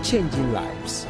changing lives.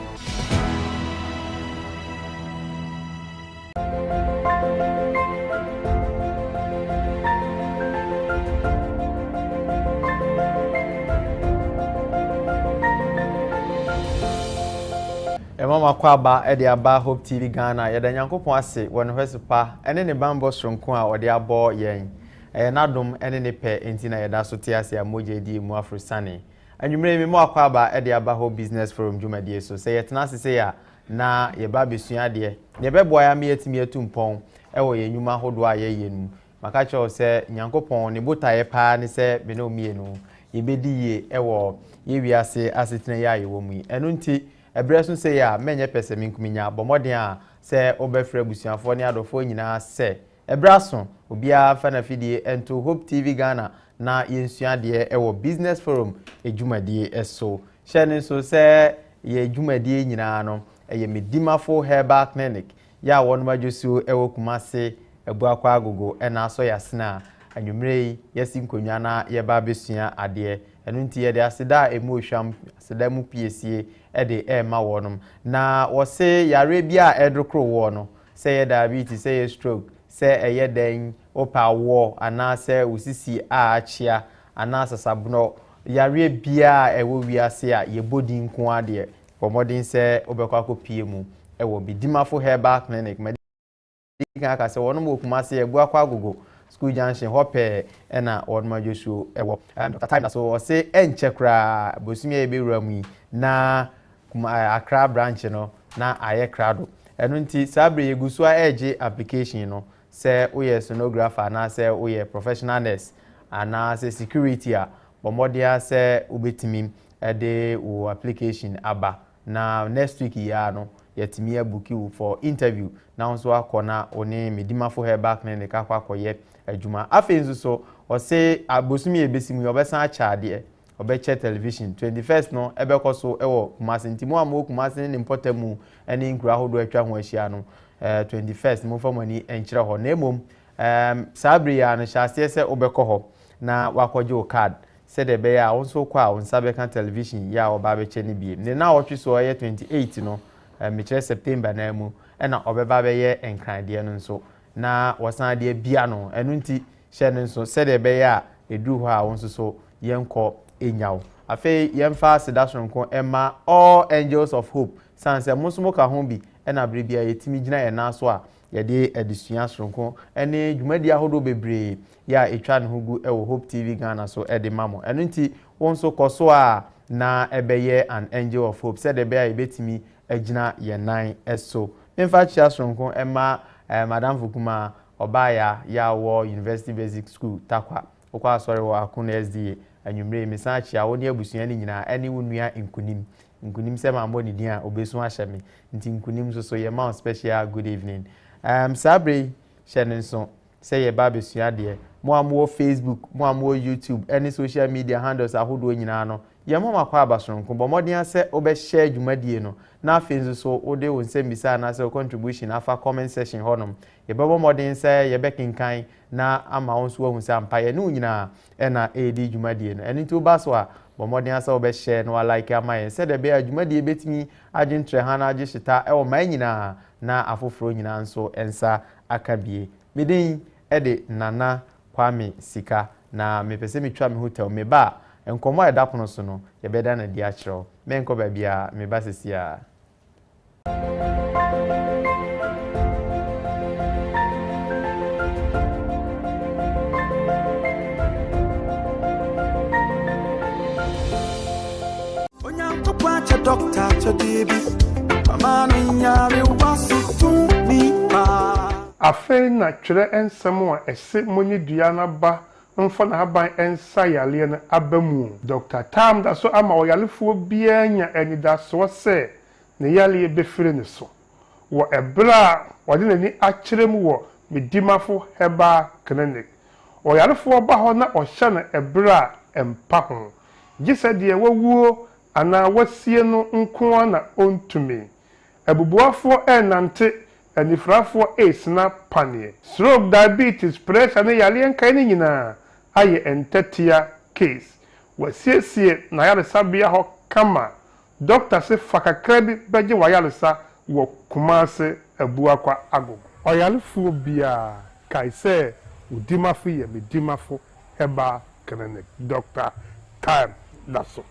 Mama kwaba ede aba Hope TV Ghana yeda nyankopon ase won hwesepa ene ne bambo sonko a ode abo yen nadom ene ne pe enti na yeda so te ase amoje di mu afrosane anwumre mi mo akwaba ede aba Hope Business Forum dwumadie so se yetena ase ya na ye ba besua de ne bebo ya me yetimi atumpon ewo ye nwuma hodo a ye yenu maka cho se nyankopon ne botaye pa ne se be no mienu ye bedi ye ewo ye wiase asetena ya ye wo mu eno nti ebresun say ya menye pese minkuminya bomodin a se obefra busuafo ne adofo nyina se ebrasun obia fa na fidie ento Hope TV Ghana na yensua de ewo Business Forum ejumadi eso shene so se ye ejumadi nyina no eye medimafo herbal clinic ya wonu majosu ewo Kumase ebuakwa agogo ena so yasena anwumrei yesi nkonwa na ye ba besua ade enu nti ye de aseda emu ohwam aseda mu piesie ede ma wonum na wo se yare bia edrokro wo no se ye diabetes se ye stroke se eye den opa wo ana se usisi a achia ana sasabno yare bia ewo wiase a ye bodi nko ade pomodin se obekwa kopie mu ewo bidimafo herbal clinic medika ka se wonum Okumase ebuakwa agogo School Junction hope ena wonma Joshua ewo Dr. Time so say enchekra bosumi ebewuramu na Accra branch no na aye krado eno nti sabre yegusu a eje application no say oye sonographer na say oye professional nurse ana say security a bomodia say ubetimi de o application aba na next week ya no yetimi abuki for interview na nso akona oni medimafo herbal clinic akwakoye adwuma afenzu so o say abosumi ebesimu obesan achaade obeche television 21st no ebekoso ewo Kumase ntimo amo Kumase ne importamu ene nkura hodo atwa ho ahia no 21st mo famani enkyere ho na emom sabri ya no hyase se obekọ ho na wakoje o card se de be ya onso kwa onsa beka television ya oba beche ne bie ne na otwe so ye 28 no mechire September na mu ena obeba be ye enkrade no nso na wasan de bia no enu nti hye ne nso se de be ya edu ho a onso so yenko enyaw afi yemfa sedasonko ema all angels of hope sanse musumo ka ho bi ena brebia yetimi gina ye naso a yede adisua sonko ene dwumadi ahodo bebre ya etwa ne hogu ewo Hope TV Ghana so ede mamo eno nti wonso koso a na ebeye an angel of hope said ebe ya ebetimi agina ye nan eso mfa chia sonko ema madam Fukuma obaya ya wo University Basic School takwa okwa sorry wo akuna SDA anwumre mesachi a woni abusua ni nyina ene wonua nkunim se ma mboni dia obesu ahyeme nti nkunim so ye ma special good evening sabre shenenso say ye ba besua de mo amwo Facebook mo amwo YouTube any social media handles ahodo nyina no ye mo makwa abasonko bomodin ase obe share dwumadie no na afenzu so ode wonsem bisa na se contribution afa comment section honom ye bebo modin se ye bekinkan na ama wonso hu se ampa ye no nyina ena edi dwumadie no eni to baso a bomodin ase obe share no like ama ye se de be dwumadie betimi agentre ha na agishita e wo man nyina na afoforo nyina nso ensa akabie medin ede Nana Kwame Sika na mepese mitwa me hotel me ba enkomo edapono so no ye beda na di akiro me enko ba bia me ba sesia Onyanko kwacha doctor chodibi mama ni nyare wasu tu mi pa afen na twere ensem a ese monyi dua na ba mfa na haban ensa yale na abamu Dr. Tam da so ama oyalefo bia nya anida so se ne yale befire ne so wo ebra wode nani akyerem wo medimafo heba clinic oyalefo ba ho na ohye na ebra empa ho gise de wawuo ana wasie no nko na ontumi abubuafo enante anifrafo na panie stroke diabetes pressure ne yale enkan ne nyina aye entetia case wasiesie na yare sabia ho kama doctor se fakakra bi beje wayalesa wo Kumase Abuakwa Agogo oyalefuo bia kai se udimafo ye medimafo eba clinic Dr. Time Daso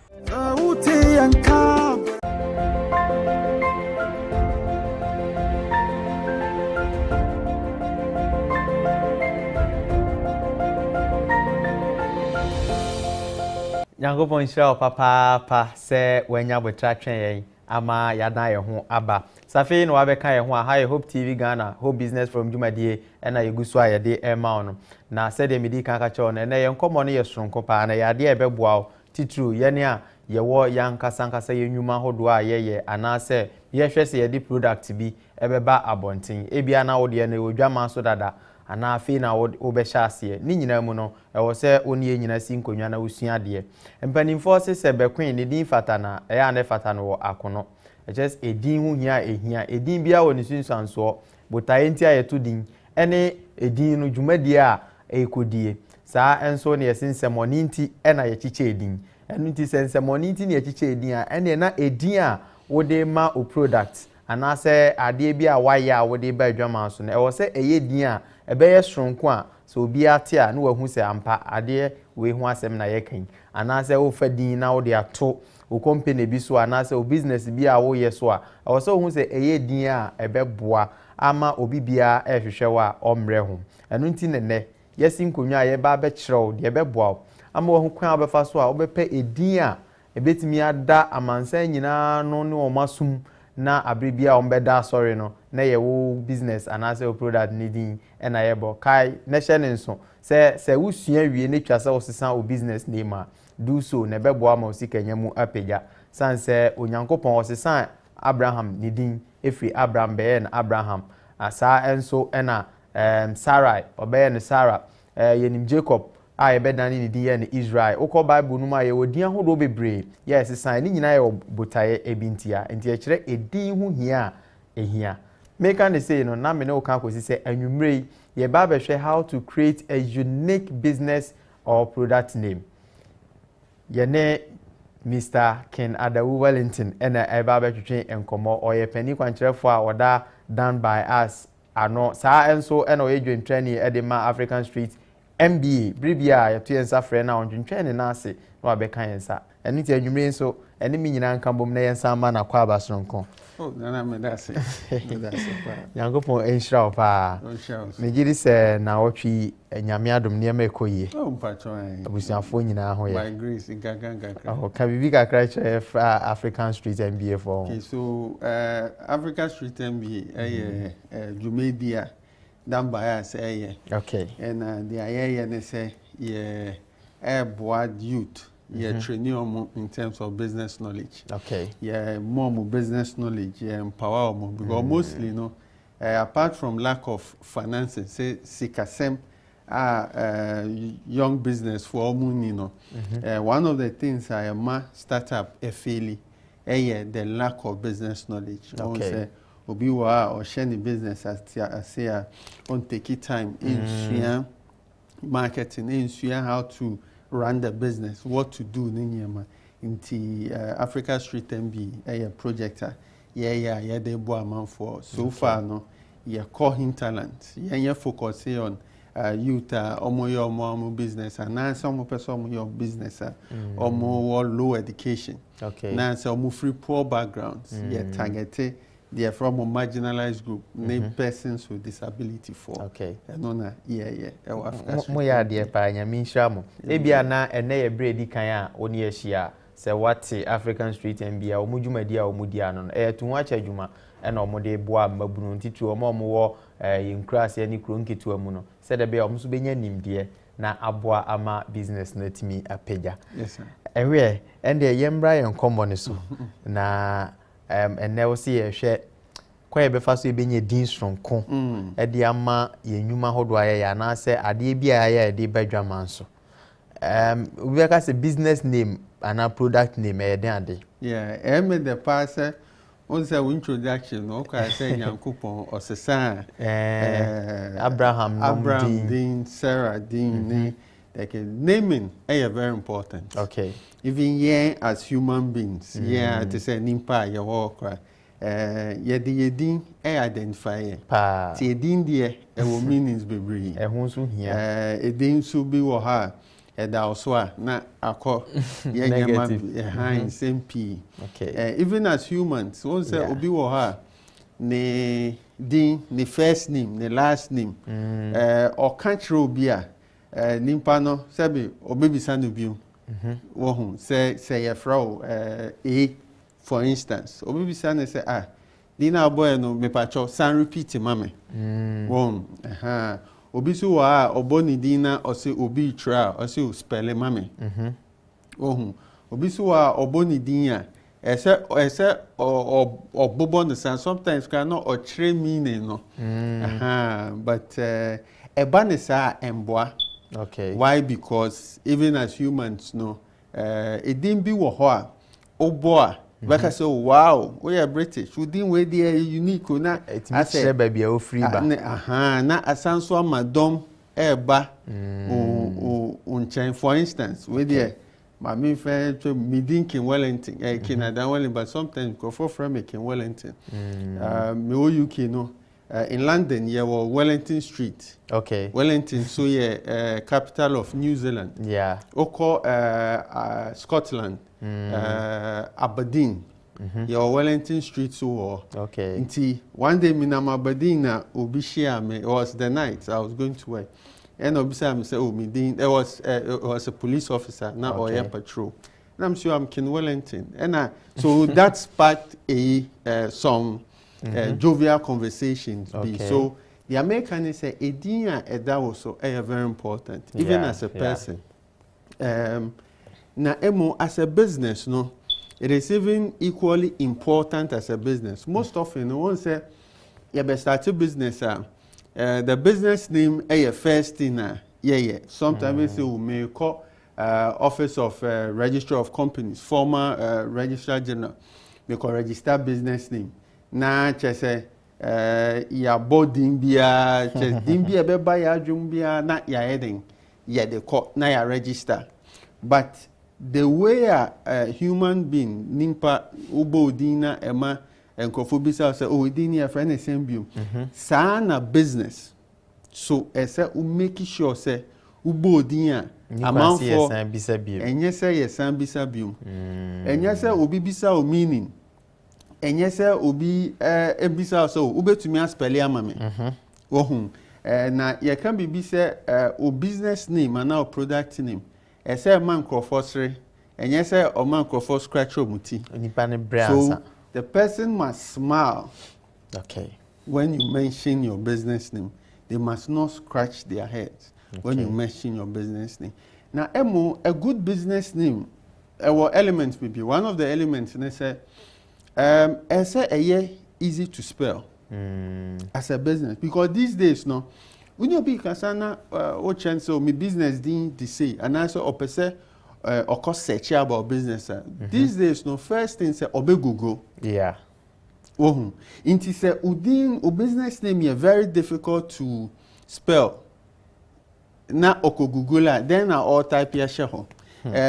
Yankopon shira papa se wenya botra twen yen ama yada ye ho aba safi no abeka ye ho a Hope TV Ghana Hope Business from Jumadie na yegusu a yede ema ono na se de medi kan ka che ono na ye nkomo no ye soronko pa na yade e beboa titru ye ne a ye wo yankasankasa ye nwuma hodo a ye anase ye hwese ye di product bi ebeba abonten ebia na wo de na odwama so dada ana afi na wo be hyase ni nyina mu no ewo se oni ye nyina si nkonwa na usua de empanimfo se bekwen ne din fata na ya na fata no akono just edin hu hia edin bia wo ni sunsanso botaye ntia ye to din ene edin no dwumadie a ekodie saa enso ne yesensemoni nti ena ye chiche edin enu nti sensemoni nti ne ye chiche edin a ene na edin a wo de ma o product ana se ade bi a waye a wo de ba adwama so na ewo se eye din a ebe ye soronko a so obi ate a na wahu se ampa ade we hu asem na ye kan ana se wo fa din na wo de ato o company bi so ana se o business bi a wo ye so a ewo se hu se eye din a ebe boa ama obi bia ehwehwe wa omre ho enu nti ne yesi nkonwa ye ba be kirew de ebe boa ama wo hu kwan abefa so a wo be pe edin a ebetimi ada amansan nyina no ne o masum na abribia ombeda sorry no na ye wo business anase o product needing na ye bo kai na hye ne nso se wusua wie ne twasa wo sesan o business name a do so na bebo ama osikanya mu apagya sanse onyankopon wo sesan Abraham needing efri Abraham be na Abraham asa enso na Sarai obeye ne Sarah yenim Jacob a ye bedani ne din ye ne Israel ukọ Bible no ma ye odin ahodo bebre yes sesan ni nyina ye botaye ebintia enti e kire edin hu hia ehia make an say no na me no kan kosi say anwumre ye ba be hwe how to create a unique business or product name ye ne Mr. Ken Adawu Wellington ena e ba be twetwe enkomo or ye pani kwankyerefo a oda done by us ano saa enso ena o edwen training e de ma African Street MBA bribia ya tu yensa frɛ na ontwentwɛn ne na ase na wabɛka yensa ɛno ti anwumre nso ɛne mi nyina nka bom na yensa ma na kwa abasronko na me da se Yankopon enhyira pa me gidi sɛ na wotwi nyame adom ne ma ekoyie abusuafo nyina ho by grace gaga ka bibi kakra kyerɛ African Street MBA for okay so African Street MBA Jumedia done by us okay and the ayeye say board youth training in terms of business knowledge okay more business knowledge empower because mostly apart from lack of finances say sikasem young business for one of the things I am startup fairly the lack of business knowledge okay obi wa or share the business as say on take it time in marketing in how to run the business what to do in the Africa Street MB project they bo amount for so far no call him talent focus on youth omo business and now some person your business omo low education okay now some free poor backgrounds targeted they are from a marginalized group, persons with disability for. Okay. No, mo ya de pa nyame nhira mo. Ebia na ene ye bredi kan a oni ehia se wate African Street MBA o mudwumadi a o mudi ano no. Tu ho acha dwuma ena o mode boa mabunu ntitu o mo wo yenkrase ani kro nketu amu no. Se de be o mso benya nimde na aboa ama business na timi apagya. Yes sir. Ewe ende yembra yen kombo ne so na ene wo se ye hwe kwa ye befa so ebenye din sonko e de ama ye nwuma hodo aye ya na se ade bi aye de badwaman so we ka se business name and a product name e de ade the pass on say introduction no ka say Nyankopon osesa Abraham din Sarah din like naming is very important. Okay. Even yeah, as human beings, yeah, to say nimpa ya walk. Yedin identify Pa. ti edin there will meanings bebree. Ehun so hia. Edin so bi wo ha eda also a na akọ Negative. same p. Okay. Even as humans, one say obi wo ha ne din ne first name ne last name or country obi a nimpa no sabi obebisa no bi wo hu say ye fra a for instance, obi say say Dina boy no me pacho san repeat mame. Won obi so wa oboni dina o se obi tra o se spell mame. Ohun obi so wa oboni din a ese obobo no san sometimes can no o tre meaning no. But eba ne sa emboa. Okay. Why? Because even as humans no it didn't be wo ho a obo Baka say wow, we are British. We didn't wait there unique na. I say baby o free ba. Na asanso madam eba unchen for instance, we there my me friend to me thinking Wellington, Canada Wellington, but sometimes go for from making Wellington. Me o UK no. In London, yeah, well, Wellington Street. Okay. Wellington, so yeah, capital of New Zealand. Yeah. Oko Scotland. Aberdeen. Your Wellington Street so. Okay. Until one day me na Aberdeen na obi share me. It was the night I was going to work. And obi say me say oh me din. It was a police officer na oil patrol. And I'm sure I'm Ken Wellington. And so that sparked some jovial conversations. Okay. So the American say a din that also very important, even as a person. Na emo as a business, no, it is even equally important as a business. Most often, no one say you be start a business. The business name your first thing. Yeah. Sometimes we say we may call Office of Registrar of Companies, former Registrar General, we call register business name. Na chese ya boarding bia, chese dimbia be buy ya jumbia na ya heading, ya the court na ya register, but the way a human being nimpa ubo dina ema enkofo bisa say oh dini ya friend same bio sa na business so ese u make sure say ubo dina amount for enye say yesan bisa bio enye say obi bisa o meaning enye say obi ebisa so ubetumi aspell ya mame ohun na ye can be say o business name and now product name ese man crofosre enye say o man crofos scratch omuti so the person must smile when you mention your business name. They must not scratch their heads when you mention your business name. Now a good business name elements maybe one of the elements and they say easy to spell as a business because these days no when you be kasana what chance so my business didn't say and I say opese or cost search about business these days no first thing say obe Google inti say udin o business name is very difficult to spell na oko Google then I all type here share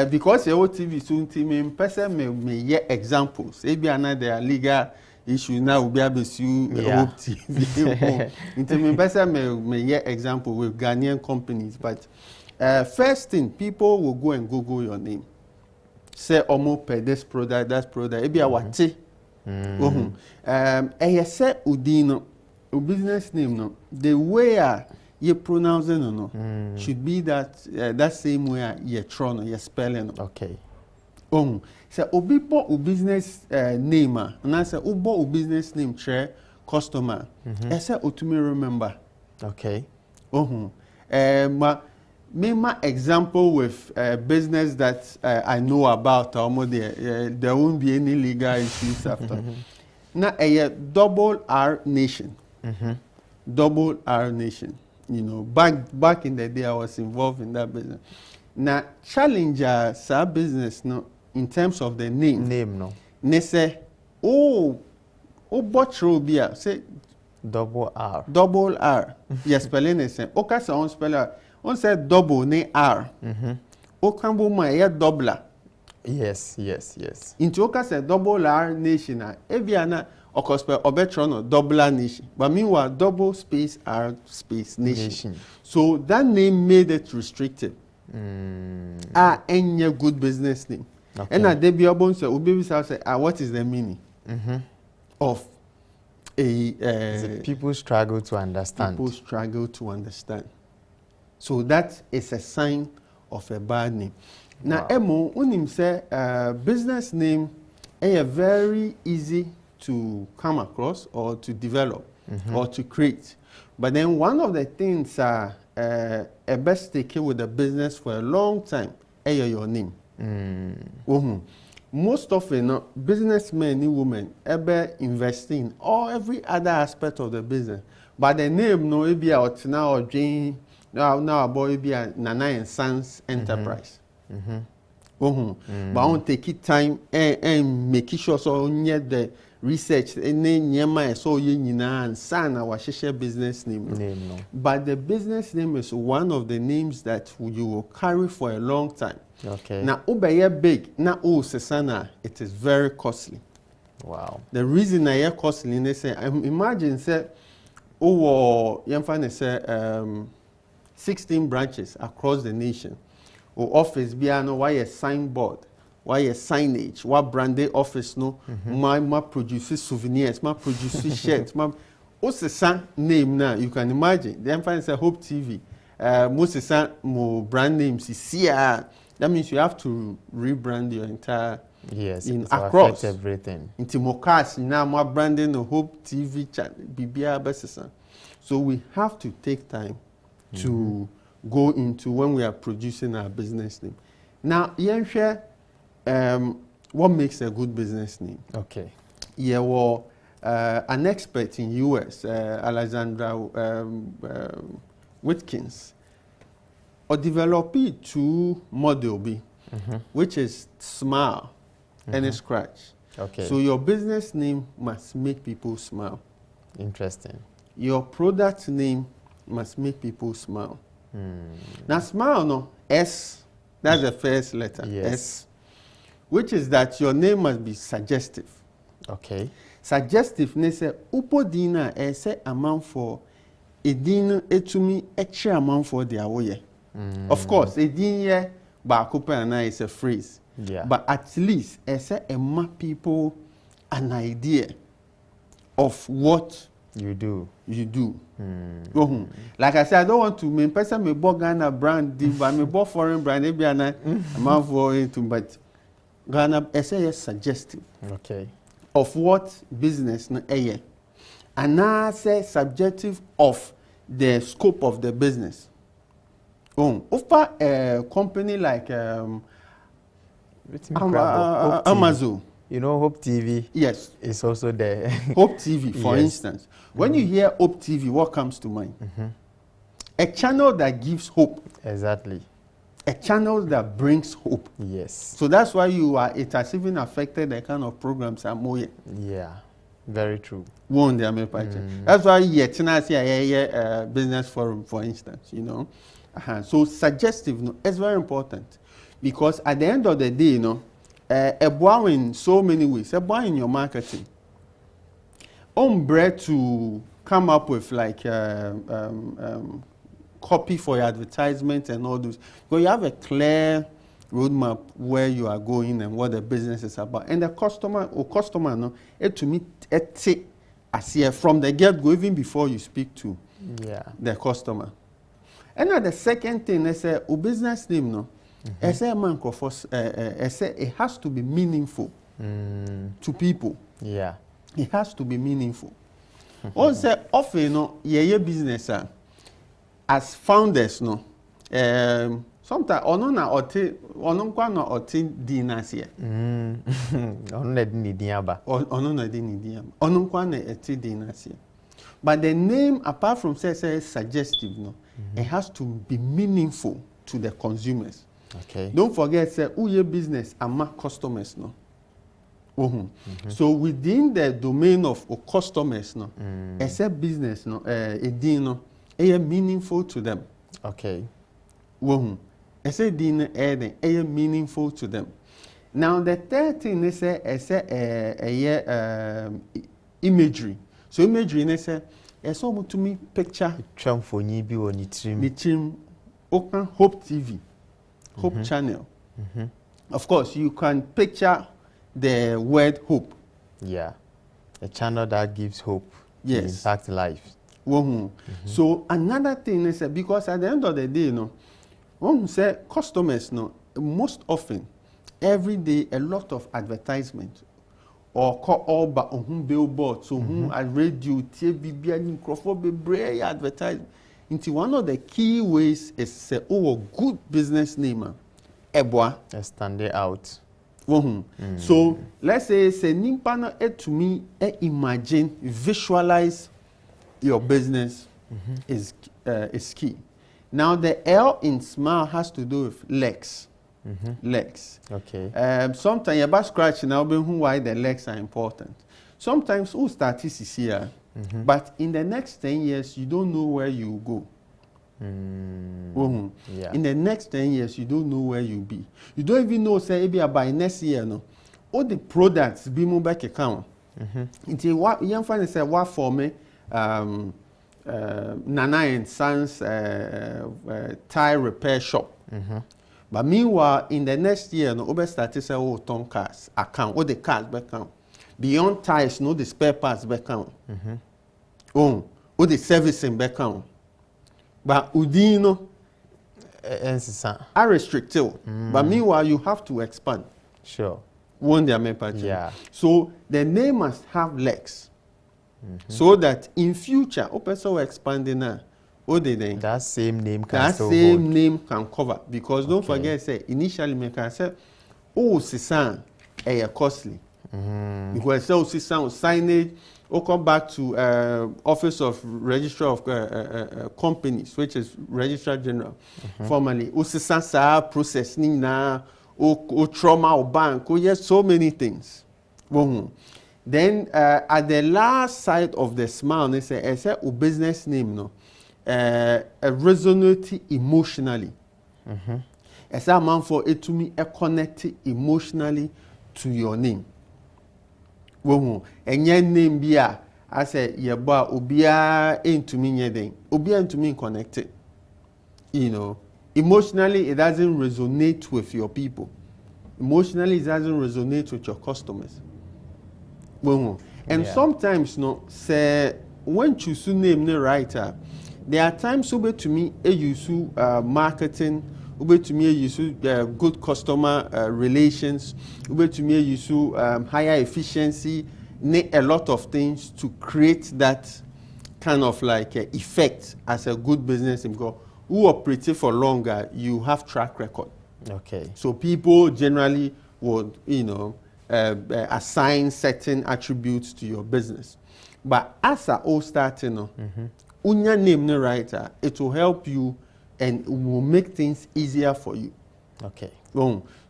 because your TV soon team person me examples maybe another legal issue now will be able to sue TV. Into me person me example with Ghanaian companies, but first thing people will go and Google your name. Say omo per this product, that product. Maybe a wati. Say udino, business name no. The way you pronounce it no should be that same way you tron or you spelling. Okay. So obi bo o business name and I say ubo o business name share customer. I say otumi remember. Okay. My example with business that I know about there won't be any legal issues after. Now a double R Nation. Double R Nation. You know, back in the day I was involved in that business. Now Challenger sa business no in terms of the name no. They say botro bia say double R. Yes, spelling is say okay so on speller on said double ne R. O kambo ma ye doubler. Yes. Into oka say double R nation na ebiana okospe obetrono doubler nation. But meanwhile double space R space nation. So that name made it restrictive. Any good business name. Okay. And they be able to say, what is the meaning of a people struggle to understand. People struggle to understand. So that is a sign of a bad name. Now, Emo, unim say business name is very easy to come across or to develop or to create. But then one of the things a best taken with the business for a long time is your name. Most often, businessmen and women ever invest in or every other aspect of the business. But the name no be out now or Jane now about be a Nana and Sons enterprise. But I want to take it time and make sure so near the research and then so you and son our business name. But the business name is one of the names that you will carry for a long time. Okay. Now ubeye big na sesana it is very costly. Wow. The reason I hear costly they say imagine say say 16 branches across the nation. Or office biano why a signboard. Why a signage? What branded office no? Ma produces souvenirs, ma produces shirts, ma. What's the name now? You can imagine. Then find say Hope TV. Most mo brand names is here. That means you have to rebrand your entire. Yes. In so across everything. Into Mokas now more branding the Hope TV channel. BBR Bessesan. So we have to take time to go into when we are producing our business name. Now, share. What makes a good business name? Okay. Yeah, well, an expert in US, Alexandra Witkins, or develop it to model B, which is smile and scratch. Okay. So your business name must make people smile. Interesting. Your product name must make people smile. Now, smile, no, S, that's the first letter, yes. S. Which is that your name must be suggestive. Okay. Suggestiveness upodina ese amount for edin etumi eche amount for their way. Of course, edin ye ba kupana is a phrase. Yeah. But at least ese ema people an idea of what you do. Like I said, I don't want to mean person me buy Ghana brand, but me buy foreign brand. Maybe an amount for it, but Ghana essay is suggestive. Okay. Of what business no aye. And now say subjective of the scope of the business. Over a company like Amazon. You know Hope TV? Yes. It's also there. Hope TV, for instance. When you hear Hope TV, what comes to mind? A channel that gives hope. Exactly. A channel that brings hope. Yes. So that's why it has even affected the kind of programs I'm doing. Yeah. Very true. That's why a business forum, for instance, you know. So suggestive is very important. Because at the end of the day, you know, a boy in so many ways, a boy in your marketing. Bread to come up with like copy for your advertisement and all those. But you have a clear roadmap where you are going and what the business is about. And the customer no, it to meet from the get-go, even before you speak to the customer. And now the second thing is a business name no. It has to be meaningful to people. Yeah. It has to be meaningful. Also, often, no, business as founders, no. Sometimes, but the name, apart from say suggestive, no, it has to be meaningful to the consumers. Okay. Don't forget, say, who your business and customers, no. So within the domain of customers, no, as a business, no, a meaningful to them. Okay. Wohu. I say din meaningful to them. Now the third thing is imagery. So imagery is to me picture. Tramphony be on it. The team open Hope TV, Hope channel. Of course, you can picture the word hope. Yeah, a channel that gives hope. Yes, to impact lives. So another thing is because at the end of the day, when say customers, most often, every day, a lot of advertisement or call all but on billboards, so at radio, TV, and microphone, advertisement. Into one of the key ways is say, a good business name, Eboa. Stand it out. So let's say nimpana to me imagine, visualize your business is key. Now the L in smile has to do with legs. Legs. Okay. Sometimes you scratch now, why the legs are important. Sometimes who start is here, but in the next 10 years you don't know where you go. Yeah. In the next 10 years, you don't know where you'll be. You don't even know, say, maybe by next year, all the products be moved back account. Until what young friend said, what for me, Nana and Sons tire repair shop. But meanwhile, in the next year, over started say, oh, Tom cars account, all the cars back account. Beyond tires, the spare parts back account. All the servicing back account. But Udino are restricted. But meanwhile, you have to expand. Sure. One day, I yeah. So the name must have legs. So that in future, also expanding now, that same name can that still same hold. name can cover. Because don't forget, say initially, me can say, oh, Sisan, costly. Because so Sisan signage. We'll come back to Office of Registrar of Companies, which is Registrar General, formally. Usisansa process na, o trauma or bank, yes, so many things. Then at the last side of the smile, they say, a business name, resonate emotionally. As a man for it to me, connect emotionally to your name. And your name be I say your bar ubia into me nyeden ubia into me connected. Emotionally it doesn't resonate with your people. Emotionally it doesn't resonate with your customers. And sometimes say when choose name the writer, there are times to me use marketing. To me, use good customer relations. To me, use higher efficiency. A lot of things to create that kind of like effect as a good business. Because who operate for longer, you have track record. Okay. So people generally would, assign certain attributes to your business. But as a all starting, unya name the writer, it will help you. And it will make things easier for you. Okay.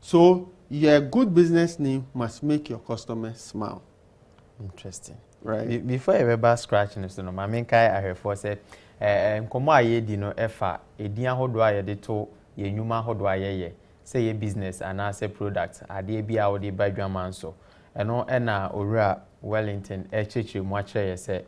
So your good business name must make your customers smile. Interesting. Right. Before I ever scratching this, my main guy I heard for said, "Nkomo aye di no efa edin ahodo aye de to ye nyuma ahodo aye ye say ye business and as a product ade bia wo de ba dwaman so eno na owura Wellington cheche mu a kire ye say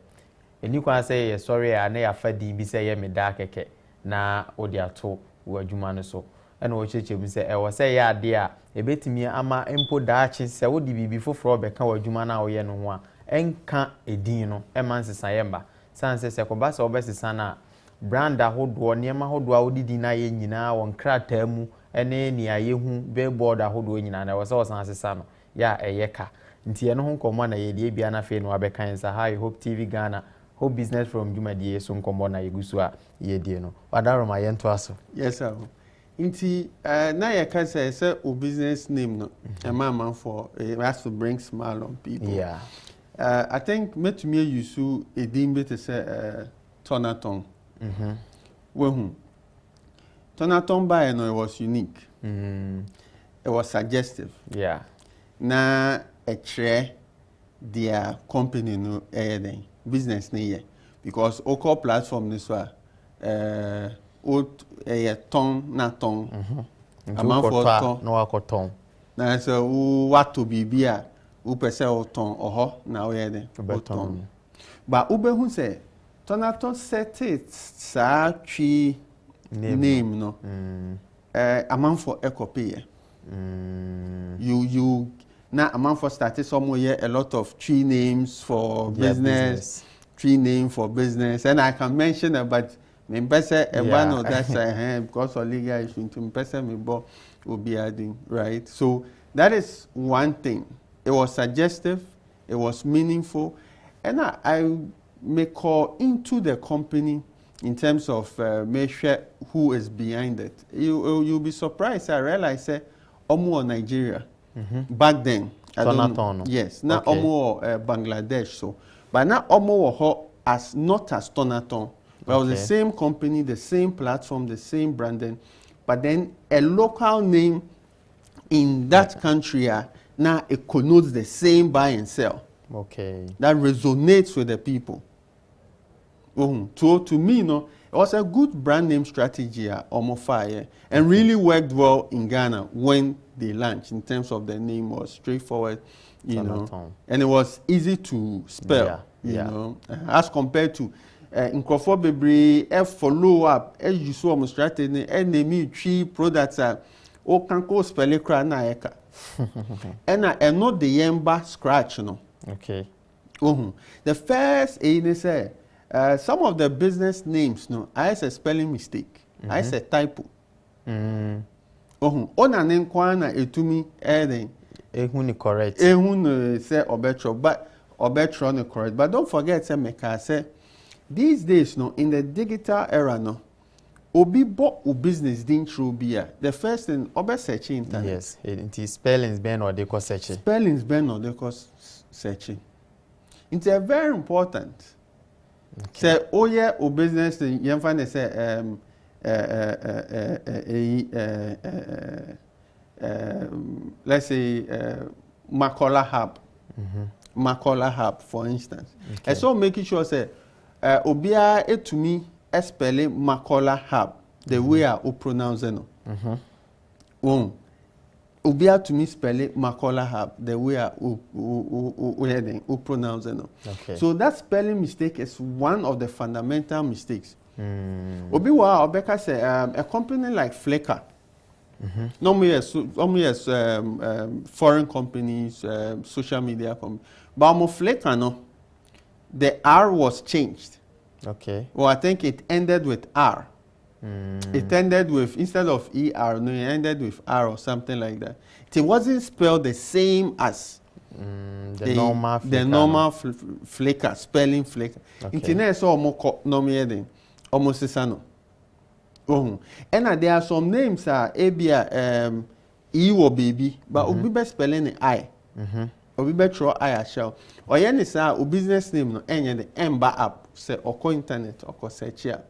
eni kwa say ye sorry na ya fa din bi say ye me da keke na odi ato wo adwuma no so ena wo cheche mu say wo say ya ade a ebetimi ama empo daachi say wo di bibi foforo be ka wo adwuma na wo ye no ho a enka edin no eman sesa yemba sanse se koba se obesesa na brand ahodo niema ahodo a wodidi na ye nyina won krata mu ene ni ayehu billboard ahodo nyina na wo se wosan sesa no ya eyeka nti eno ho nkomo na ye die bia na fe no abekan sa hi Hope TV Ghana Hope Business from Jumadie so nkomo na yegusu a ye die no wadaro ma ye nto aso. Yes sir. Nti na ye ka say o business name no a man for it has to bring smile on people. Yeah. I think met me use a dimbe to say Tonaton. Well, Tonaton by no, it was unique. It was suggestive. Yeah. Na a chair their company no business near because Oko platform this one old ton na ton. Amanfo ton no akoton. Na so what to be a who pese o ton oho na o ye den ton. But ubehu say tonaton set it sa twi name no. Amanfo ekopie. You now Amanfo started somewhere a lot of tree names for business, tree name for business, and I can mention it, but me pese one of that because of legal issue to me pese me bo will be adding, right? So that is one thing. It was suggestive, it was meaningful, and I may call into the company in terms of make sure who is behind it. You'll be surprised. I realize say Omo Nigeria back then. I don't know. Yes, now Omo Bangladesh. So, but now Omo as not as Tonaton. Well, the same company, the same platform, the same branding, but then a local name in that country now it connotes the same buy and sell. Okay. That resonates with the people. So to me, it was a good brand name strategy Omo Fire and really worked well in Ghana when they launched in terms of the name was straightforward, you know, and it was easy to spell, you know, as compared to Nkrofo Bebre, follow up, as you saw on strategy, and name three products are o can't spell it na eka. And not the yemba scratch, no. Okay. The first is say some of the business names, no, I say spelling mistake. I say typo. Ona nenkwana etumi eden. Ehun correct. Ehun say obetro, but obetro no correct. But don't forget say meka say these days, no, in the digital era, no, obi bought a business didn't through beer. The first thing, obe searching internet. Yes, it is spellings ben or they call searching. Spellings ben or they call searching. It's very important. Say, oh yeah, o business thing. You find say let's say Makola Hub. Makola Hub, for instance. And so making sure say obia to me spell Makola Hub the way I pronounce it. Obia to me spell Makola Hub the way I pronounce it. So that spelling mistake is one of the fundamental mistakes. Obiwa Obeka say a company like Flickr. Normally as foreign companies, social media companies. But Flickr, no, the R was changed. Okay. Well, I think it ended with R. It ended with, instead of ER, no, it ended with R or something like that. It wasn't spelled the same as the normal Flickr, spelling Flickr. Internet is almost normal, almost sisano. And there are some names Abia E or baby, but Obi be spelling I. Obi be throw I as shell. Or any sa business name no any the Ember app say or internet or search here.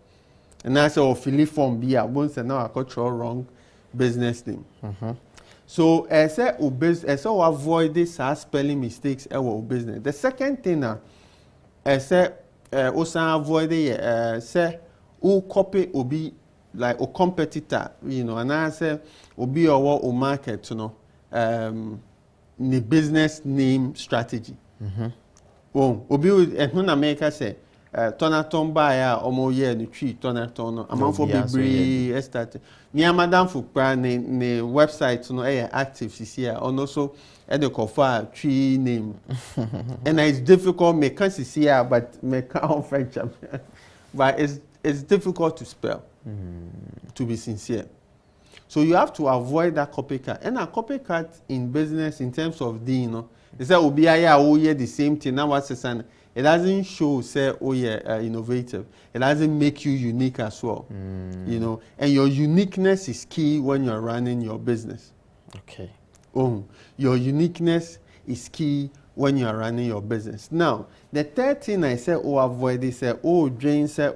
And I say or fill form be once and now I got throw wrong business name. So I say avoid this spelling mistakes our business. The second thing I say also avoid say who copy obi like a competitor, you know, and I say obi or market, you know, the business name strategy. Obi in America say Tonaton buyer omo ye ni tree Tonaton Amanfo Bebre start. Near Madam Fukpa ne website no active here and also the cover tree name. And it's difficult me can't see here but me can't French. But it's difficult to spell. To be sincere. So you have to avoid that copycat. And a copycat in business in terms of the, you know, they say the same thing. Now what's the it doesn't show say innovative. It doesn't make you unique as well. You know, and your uniqueness is key when you're running your business. Okay. Your uniqueness is key when you are running your business. Now, the third thing I say avoid is Jane say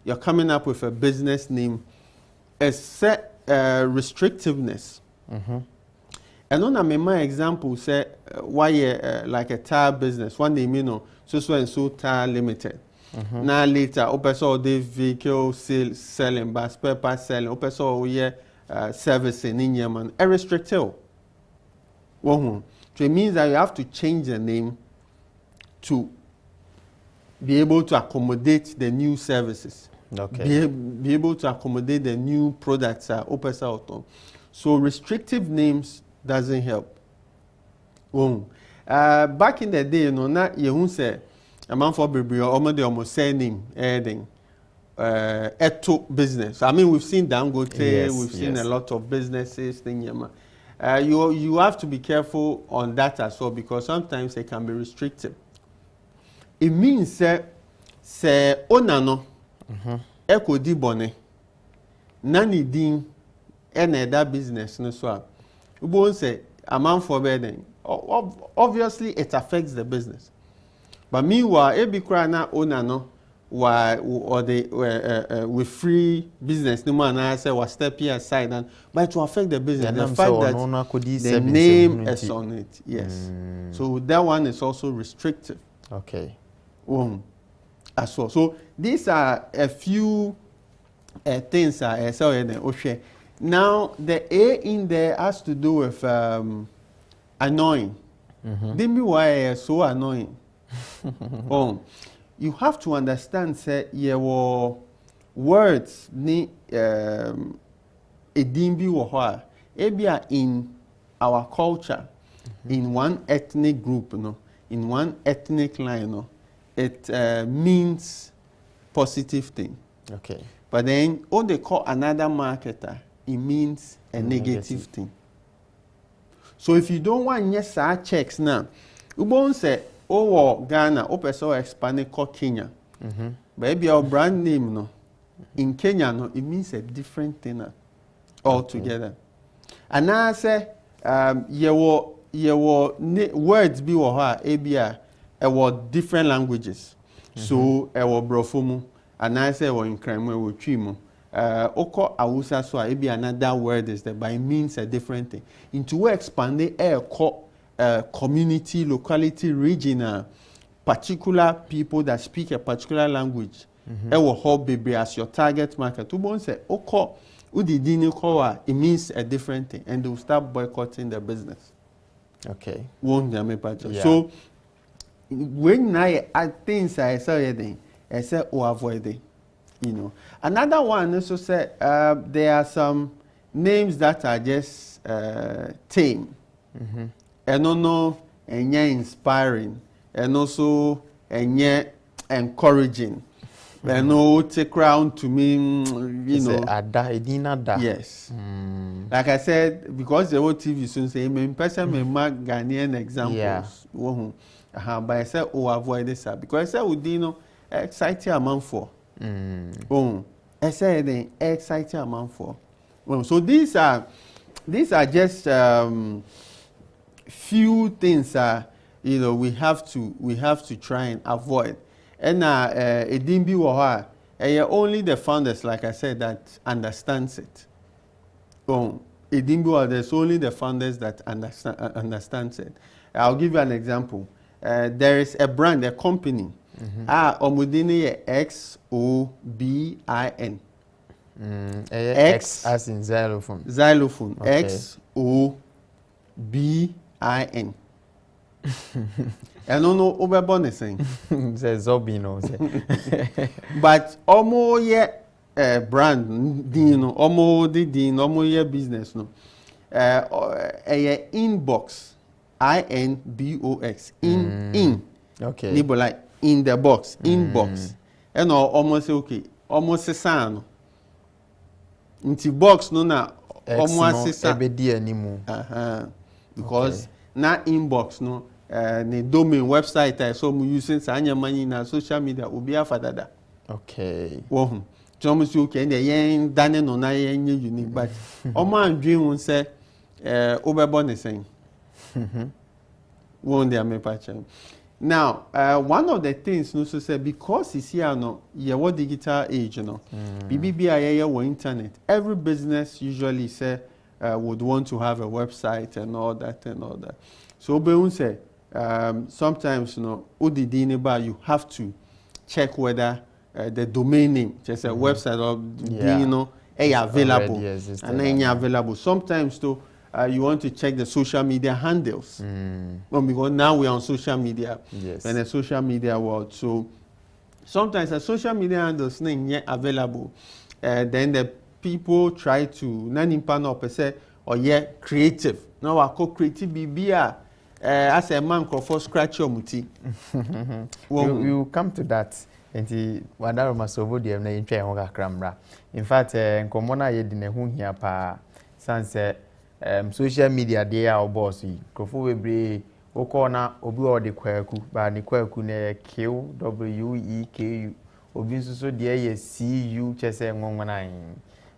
you're coming up with a business name, a set restrictiveness. And on my example say why like a tire business, one name, you know, so and so tire limited. Now later, opeso the vehicle selling, but spare parts selling, opeso servicing in Yemen, restricted. So it means that you have to change the name to be able to accommodate the new services. Okay. Be able to accommodate the new products. So restrictive names doesn't help. Back in the day, not you say a man for baby or almost say name adding eto business. I mean, we've seen Dangote, we've seen a lot of businesses in Yemen. You have to be careful on that as well, because sometimes they can be restrictive. It means say onano eko di bone nani din that business no so we won't say a man for bedding. Obviously it affects the business, but meanwhile ebi kra na onano or the with free business no man I say was step here aside, and but to affect the business, the fact that the name is on it, yes. So that one is also restrictive. Okay. As well. So these are a few things I saw in the Now the A in there has to do with annoying. They be why so annoying. You have to understand, say, your words ni edimbi woha. Ebia in our culture, in one ethnic group, in one ethnic line, it means positive thing. Okay. But then, what they call another marketer, it means a negative thing. So if you don't want yes checks now, you won't say, oh, Ghana, open expand called Kenya. But your brand name, no, in Kenya, no, it means a different thing altogether. And now I say, your words be or ABR, different languages. So, brofomu, and I say, in crime, we chimo. Oko awusa so it be another word is there, but it means a different thing. Into expand the community, locality, regional, particular people that speak a particular language. Hold baby as your target market. To bon say oko udidini kowa, it means a different thing, and they will start boycotting the business. Okay. Won't they make patch? So when I things I say I say avoid it. Another one also said there are some names that are just tame, and and inspiring, and also encouraging. And no take crown to me, yes. Like I said, because the whole TV soon say, person may mark Ghanaian examples. But I said, avoid this because I said, Udino, exciting amount for. I said exciting amount for. So these are just few things we have to try and avoid. And it didn't be only the founders, like I said, that understands it. It didn't be there's only the founders that understands it. I'll give you an example. There is a brand, a company. Omudini XOBIN. X as in xylophone. Xylophone. Okay. XOBIN. I don't know over bonus saying. Zobino. But brand dino, omo business no. Inbox. INBOX. In. Okay. Nibo like in the box, inbox. And almost say okay, almost a sound. Into box no na almost a sound. Because na inbox no the domain website so mu using sanya money na social media obi afadada. Okay. Wo hu. So okay the yen dane no na yen unique but omo andwin won say obebo ne sen. Won dey me patch. Now, one of the things no so say because it's here no your digital age BBBI or internet, every business usually say would want to have a website and all that. So be say sometimes you have to check whether the domain name, just a website or being available, and then you're available. Sometimes too, you want to check the social media handles. Because now we're on social media, in the social media world. So sometimes the social media handles not available. Then the people try to creative. Now I call creative BBA. As a man for scratch your muti. You come to that. Enti wadaro masobo de na yentwa ho kakramra. In fact, nkomona ye de ne ho hia pa sanse social media dey our boss yi. Krofo webre wokọ na obi o de kwaku ba ne kwaku na QWEKU. Obi nso de ye CU chese ngonwona yin.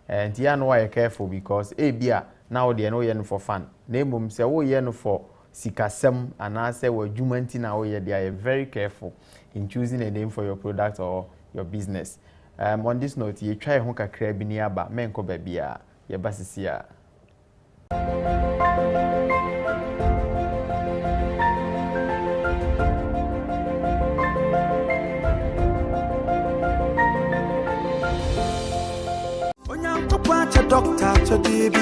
Enti ya no wa careful because bia now de no ye no for fun. Na emom se wo ye no for sikasem anase wadwuma nti na wo ye they are very careful in choosing a name for your product or your business. On this note, you try ho kakra bi ni aba menko ba bia ye basisia. Onyanko kwacha doctor chodibi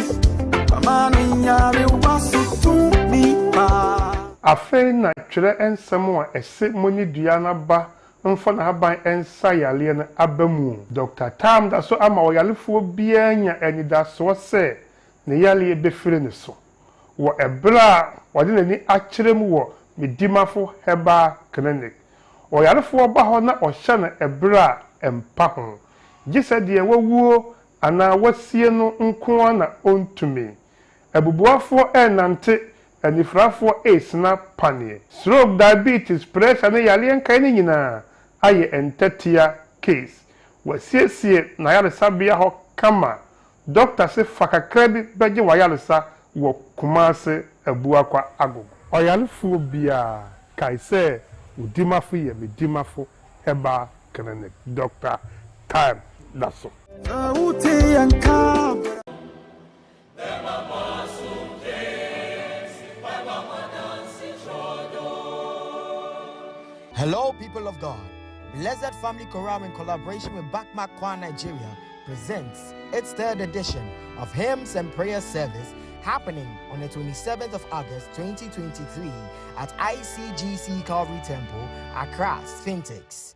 pamanu nyari wasu tumi pa. Afei na twere ensem a ese monyi dua na ba mfa na haban ensa yale na abamu. Dr. Tam da so ama oyalefo bia nya anida so se ne yale befire ne so. Wo ebra wode nani akyerem wo medimafo heba clinic. Oyalefo ba ho na ohye na ebra empa ho. Gise de wawuo ana wasie no nko na ontumi. Abubuafo enante anifrafo na panie. Stroke, diabetes, pressure na yale nkai ne nyina aye entatia case. Wasiesie na yale sabia ho kama. Doctor se fakakra bi beje wa yale sa wo Kumase Abuakwa Agogo. Oyalefo bia kai se udimafo ye medimafo heba clinic. Dr. Time Daso. Hello, people of God. Blessed Family Chorale in collaboration with Bakmakwa Nigeria presents its third edition of Hymns and Prayer Service happening on the 27th of August 2023 at ICGC Calvary Temple, Accra, Sphinx.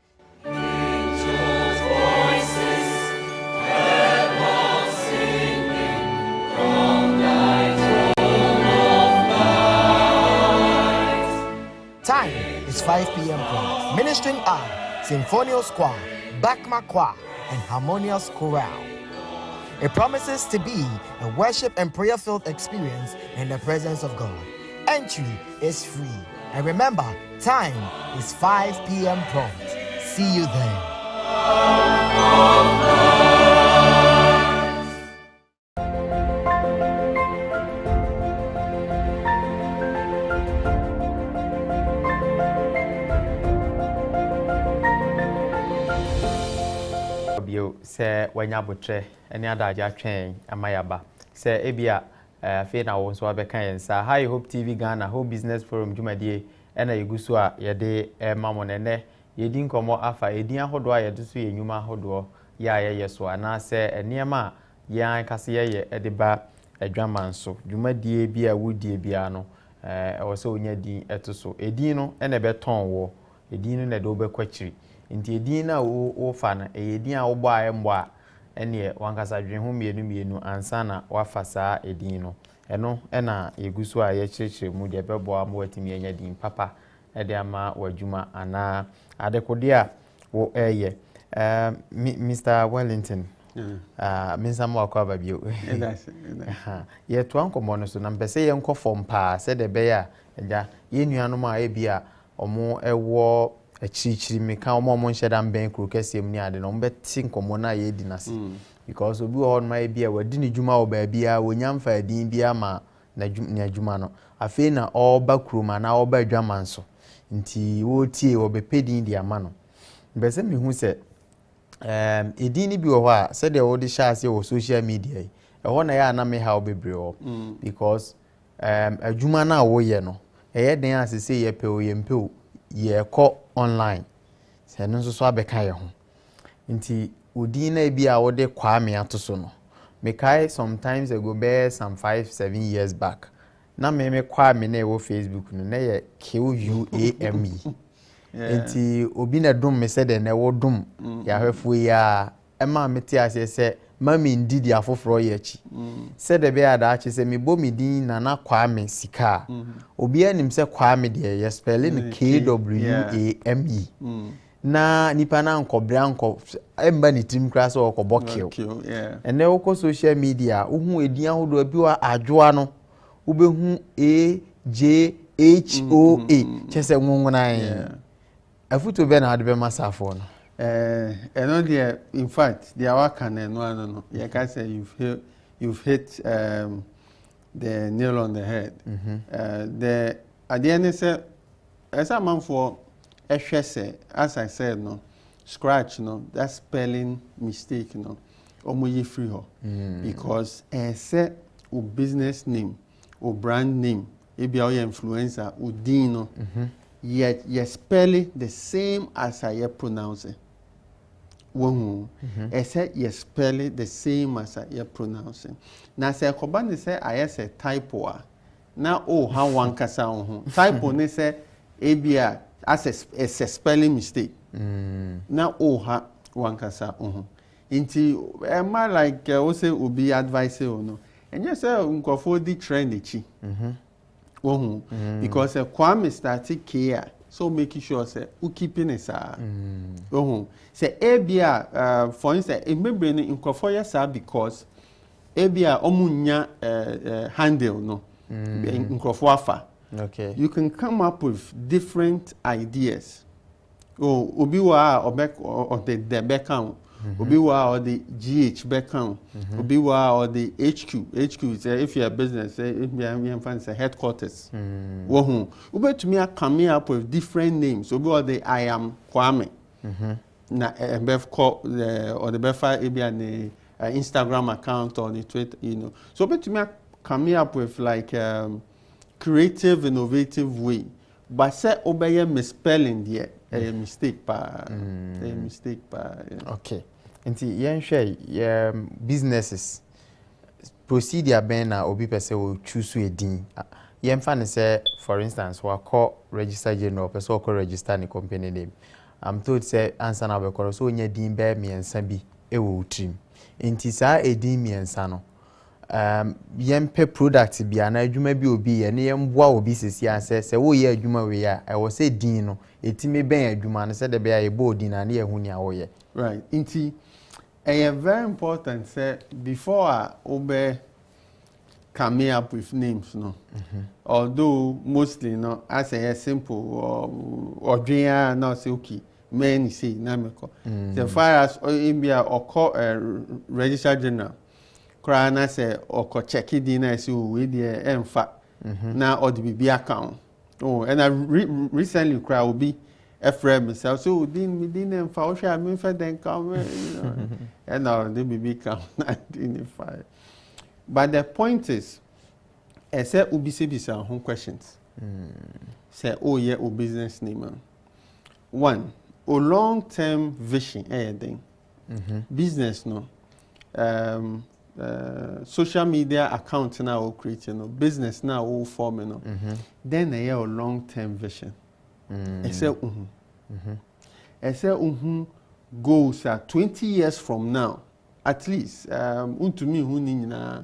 Time is 5 p.m. prompt. Ministering are Symphonious Choir, Bakmakwa, and Harmonious Chorale. It promises to be a worship and prayer-filled experience in the presence of God. Entry is free. And remember, time is 5 p.m. prompt. See you there. Se wanya botre eni adaje atwen amayaba se ebia fe na wo so abeka yensa High Hope TV Ghana Hope Business Forum jumadie ena yegusu a yede mamonene yedi nkomo afa edin ahodo a yede so yenyuma ahodo ya yeso ana se eniema yan kase ye edeba adwaman so jumadie bia wudie bia no wo se onya din etoso edin no ena beton wo edin no na de obekwachiri nti edin na wo fa na edin a wo bɔ ayembo a ene wankasa dwen ho mienu ansa na wafa saa edin no eno ena yegusu a ye kyerkyere mu de bɛbɔ am watimi anya din papa ede ama wadwuma ana adekode a wo Mr. Wellington minsa mo akwa babio ye to ankomo no so na mpese ye nkɔ fom pa se de be ya eja ye nuanom a ebia omo ewo achichiri meka omo nhyeda mben kru kasem ni ade no mbeti nkomo na ye di nase because obi ho no ma ebia wadi ni dwuma wo ba bia wonyamfa adin bia ma na dwuma no afei na oba kruma na oba dwama nso nti wo tie wo be pedin di ama no mbese mi hu se edin ni bi wo a se de wo di sha ase wo social media e ho na ya na me ha obebre wo because adwuma na wo ye no eye den asese ye pe o ye mpe o ye ko online se no nso so abeka ye ho nti odin na bi a wode Kwame ato so no mekai sometimes ago be some 5-7 years back na me Kwame na wo Facebook no na ye QUAME nti obi na dum me se de na wo dum ya hwefo ya ema meti ase se mami ndidi afoforo ye chi se de be ada chi se me bo mi din na Kwame sika obi anim se Kwame de ye spelling KWAME na nipa na nkobra nko emba ni tim kra so okobokio ene woko social media uhu edin ahodo bi wa adwoa no ubehu AJHOA chese nwunwunan afuto be na ade be masafo no eno there in fact there waka na no you can say you've hit the nail on the head the at the end say as a man for as I said no scratch no that spelling mistake no omoye free ho because say o business name o brand name e be your influencer o din no yet you spell it the same as I pronounce it wohu say you spell it the same as I pronounce it na say koba ne say I say typo na o how one kasa ho typo ne say ebia as a spelling mistake na o ha one kasa inti am I like we say obi advice o no and you say nkofo di trend echi wohu because Kwame started care so making sure say u keeping it wohu say ebia for instance remember nkofo yes because ebia omunya handle no nkofo afa. Okay. You can come up with different ideas. Oh, obi wa or the background. Obi wa or the GH background. Obi wa or the HQ. HQ is if you're a business, if you're a headquarters. Wohu. Obi to me come up with different names. Obi wa the I am Kwame. Na bef call or the befa ebi an Instagram account or the Twitter, you know. So obi to me come up with like creative, innovative way. But say obey misspelling there, a mistake pa, a mistake pa. Okay. Nti yen hwe businesses procedure ben na obi pese wo choose a din. Yen fa ne say for instance wa call register general pese wo call register ni company name. I'm told say answer na be call so onya din be miensa bi e wo trim. Nti sa edin miensa no yempe product bia na adwuma bi obi ye ne yemboa obi sesi ase se wo ye adwuma we ya e wo se din no etime ben adwuma no se de be ya ebo din na ne ehu ni a wo ye right inti very important say before obe come up with names no although mostly no as a simple or dream no say okay many say na me ko so far as India or call register general Krana say or check it in as you with the emfa now or the BB account. Oh, and I recently cry will be a friend myself. So didn't emfa or share me for then come and now the BB account 1995. But the point is, I said ubisi bisa home questions. Say oh yeah, o business name. One, a long-term vision, thing. Business no. Social media account now creating business now forming then a long-term vision. I say goals are 20 years from now at least to me who need na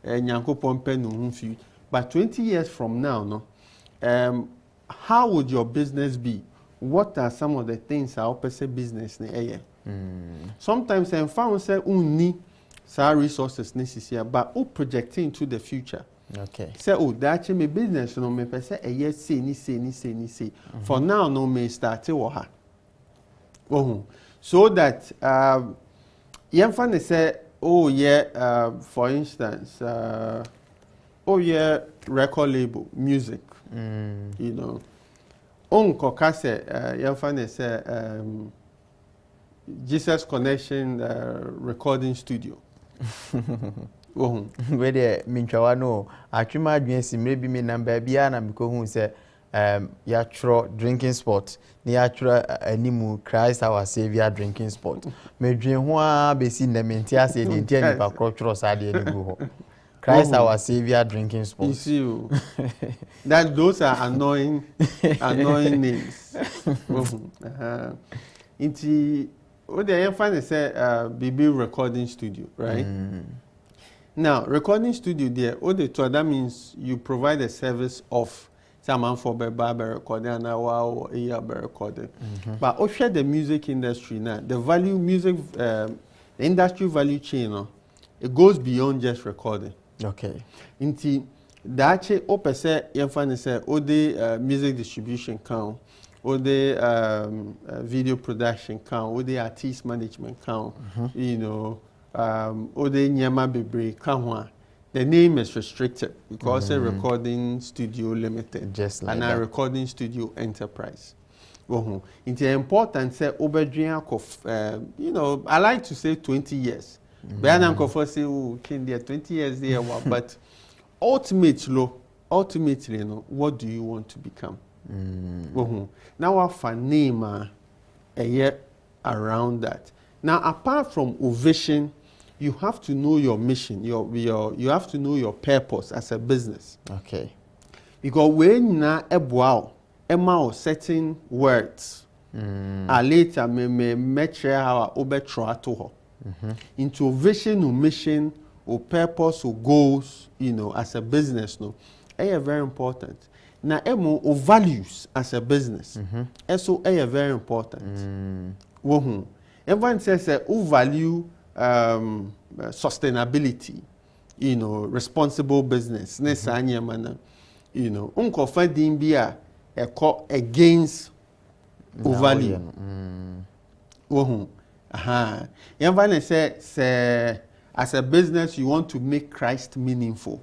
nyankopon pen no future but 20 years from now no how would your business be? What are some of the things our person business na sometimes I found say unni resources necessary, but projecting into the future. Okay. So that my business no me say yes say. For now no me start or ha. So that say for instance record label music. You know. Onko say Jesus Connection recording studio. Where the Minchawa no, I trim my dreams, maybe me number bia na because who say yɛatwerɛ drinking spot na yɛatwerɛ animu Christ our Savior drinking spot medwen ho a bɛsi nnɛ mente ase deɛ nti a nipa korɔ twerɛ saa deɛ no gu hɔ Christ our Savior drinking spot. You see, that those are annoying names. What they find is BB recording studio, right? Now, recording studio there, that means you provide a service of someone for barber recording and or a recording. But also the music industry now, the the industry value chain, it goes beyond just recording. Okay. Inti dache opese yemfa say ode music distribution count, ode video production count, ode artist management count, you know, ode nyama bebre count. The name is restricted because a recording studio limited, just like and that. A recording studio enterprise. It's important say obedrian of you know, I like to say 20 years. But I'm going to say, oh, 20 years there, but ultimately, you know, what do you want to become? Now, our name a year around that. Now, apart from vision, you have to know your mission. You have to know your purpose as a business. Okay. Because when na ebwao, ema certain words, later me metre how obetro to her. Into vision or mission or purpose or goals, you know, as a business, no, very important. Now, or values as a business, so very important. Everyone says who value sustainability, you know, responsible business. You know, unko finding be a call against value. Everyone say as a business you want to make Christ meaningful.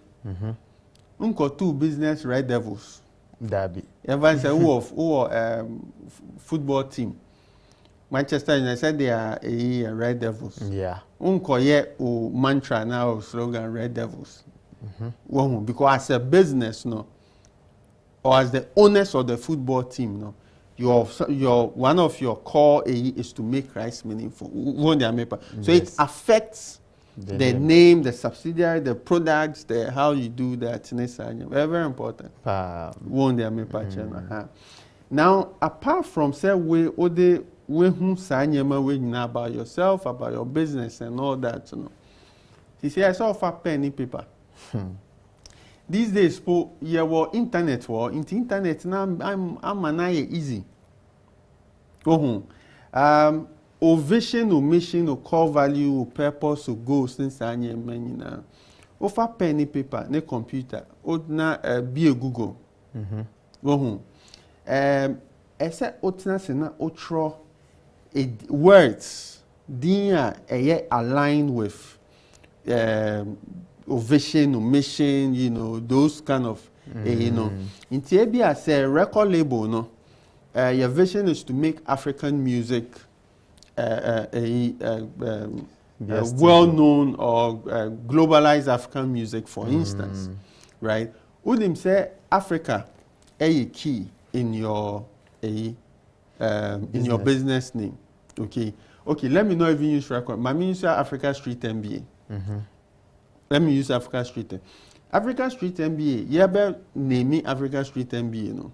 Unko two business red devils. Derby. Everyone say who football team. Manchester United said they are a red devils. Yeah. Unko ye o mantra now slogan red devils. Because as a business, no, or as the owners of the football team, no, your one of your core is to make Christ meaningful. So it affects the name, the subsidiary, the products, the how you do that. Very, very important. Now, apart from say we about yourself, about your business and all that, you know. He said I saw for pen and paper. These days, internet war. Into internet now, I'm easy. O vision, o mission, o core value, o purpose, o goals. Since I am now, o for pen and paper, ne computer, o na be a Google. Ese otna sena otro words. Dia aligned with. Vision or mission, you know, those kind of, you know. In TAB as a record label, no, your vision is to make African music well-known or globalized African music, for instance, right? Would him say Africa a key in your business name? Okay, let me not even use record. My minister Africa Street MBA. Let me use Africa Street. Africa Street MBA, yebe name Africa Street MBA, no.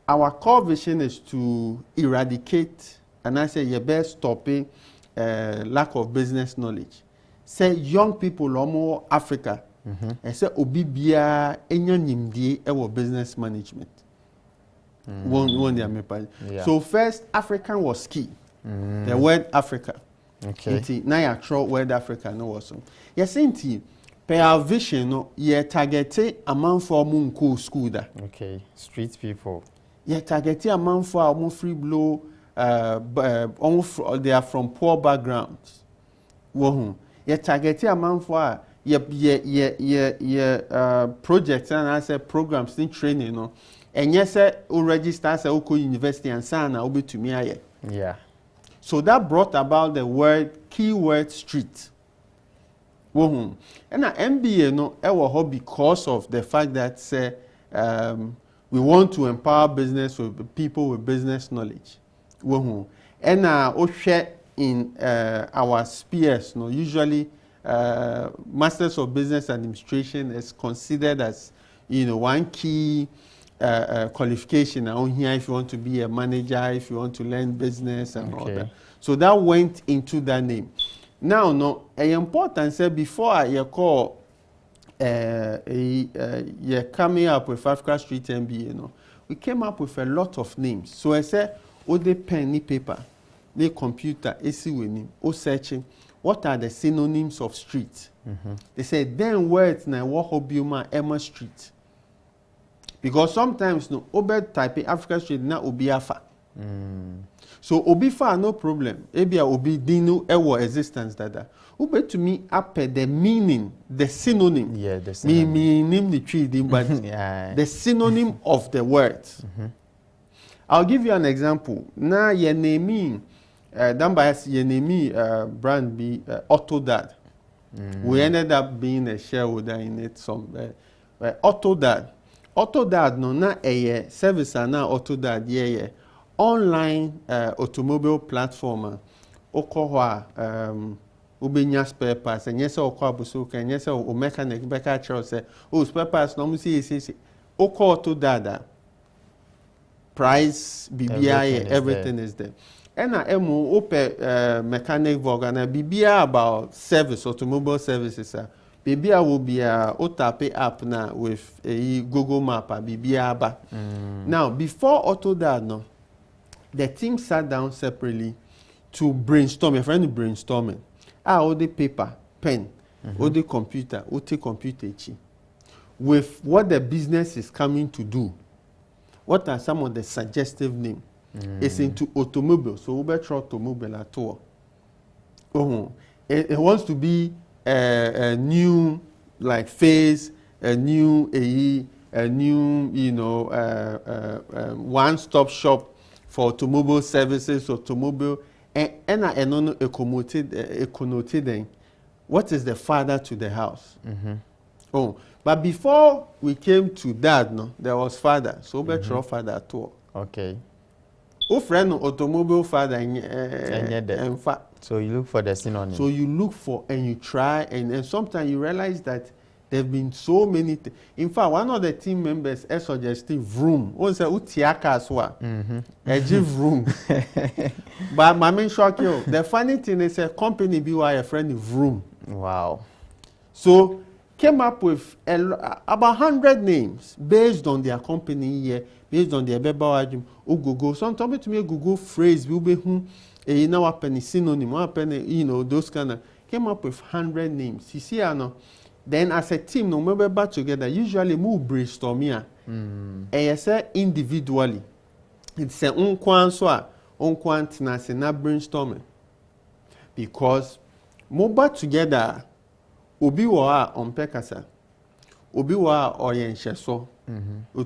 Our core vision is to eradicate, and I say yebe stopping lack of business knowledge. Say young people more Africa, and say obibia enya nimdie ewo business management. So first, African was key. The word Africa. Okay. Now you throw word Africa no also. Yes, inti per our vision no ye targete amount for munko school da. Okay. Street people. Ye targete amount for almost free blow they are from poor backgrounds. Ye targete amount for ye projects and I say programs in training no. And yes, o register as a university and sana obi to me aye. Yeah. So that brought about the keyword street. And MBA no ewo because of the fact that we want to empower business with people with business knowledge. And in our spheres, usually Masters of Business Administration is considered as one key qualification on here if you want to be a manager, if you want to learn business and all that. So that went into that name. Now, important say before I call coming up with Africa Street MBA, we came up with a lot of names. So I said, the pen, the paper, the computer, searching. What are the synonyms of street? They say, then words na Wahobiuma Emma Street. Because sometimes Obed type Africa Street na Obiafa. So Obifa no problem. Ebia Obi Dinu Ewo existence dada. Ube to me up the meaning, the synonym. Yeah, the synonym. Meaning the tree, but the synonym of the words. I'll give you an example. Na ye name brand be Autodad. We ended up being a shareholder in it. Autodad. Autodad no na a service na Autodad yeah online automobile platform. Okohwa ubenya spare parts and yes okwa busuka and yes o mechanic beka chiro say spare parts no see oko Autodad price BBI everything is there. And emu ope mechanic vogana BBI about service automobile services BBI will be a Otape app now with a Google Map BBI ba. Now before Autodad the team sat down separately to brainstorm. A friend brainstorming. All the paper, pen, all the computer, with what the business is coming to do. What are some of the suggestive names? It's into automobile, so Uber automobile at all. It wants to be a new like phase, a new one-stop shop for automobile services, automobile, and connoted. What is the father to the house? But before we came to that, there was father. So better father too. Okay. Friend automobile father and so you look for the synonym. So you look for and you try and sometimes you realize that there have been so many things. In fact, one of the team members suggested Vroom. One said Utiaka as well. Vroom. But my main shock you. The funny thing is a company be a friend Vroom. Wow. So came up with about 100 names based on their company here, based on their bebawajum. Google. Sometimes to me a Google phrase will be synonym, those kind of came up with 100 names. You see, then as a team, no member back together, usually move brainstorming. And say individually. It's a brainstorming. Because move back together, obi wa on pekasa. Obi wa oyencheso.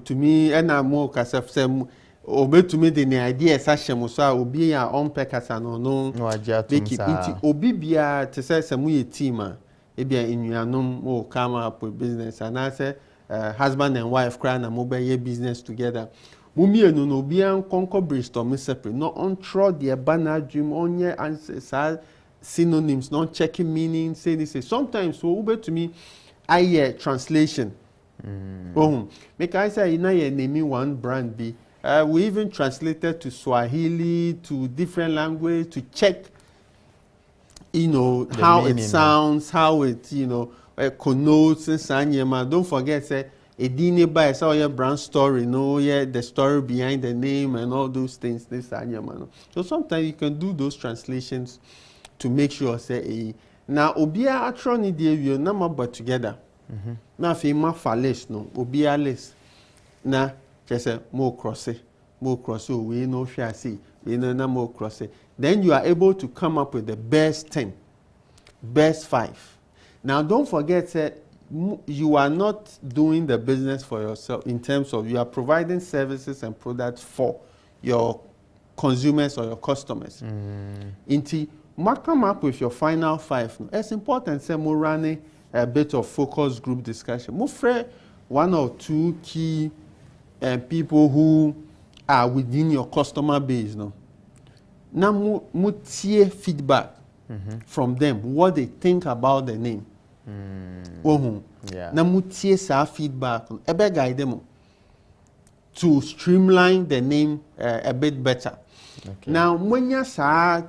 To me, and I'm more kasef obe to me the idea sashem so obi ya on pekasa no make it obi bia to say some we team ebia inuanom o come up with business and I say husband and wife cry na mobile business together mumie no obi an conquer brainstorm separate no on throw the banner dream on your answers synonyms not checking meaning say this sometimes so obe to me I hear translation make I say na your name one brand be we even translated to Swahili, to different language, to check, how it sounds, how it, connotes and sanyema. Don't forget, say, a dine by saw your brand story, the story behind the name and all those things. This sanyema. So sometimes you can do those translations to make sure, say, now obia atroni de number but together. Now if you fales no obia less. Na just more cross, we know shall see, we know more cross. Then you are able to come up with the best 10, best 5. Now don't forget that you are not doing the business for yourself in terms of you are providing services and products for your consumers or your customers. Into come up with your final 5. It's important say more running a bit of focus group discussion. More one or two key people who are within your customer base, no. Now, mu tie feedback from them, what they think about the name. Yeah. Now, mu tie sa feedback, ebe guide them to streamline the name a bit better. Okay. Now, when you say,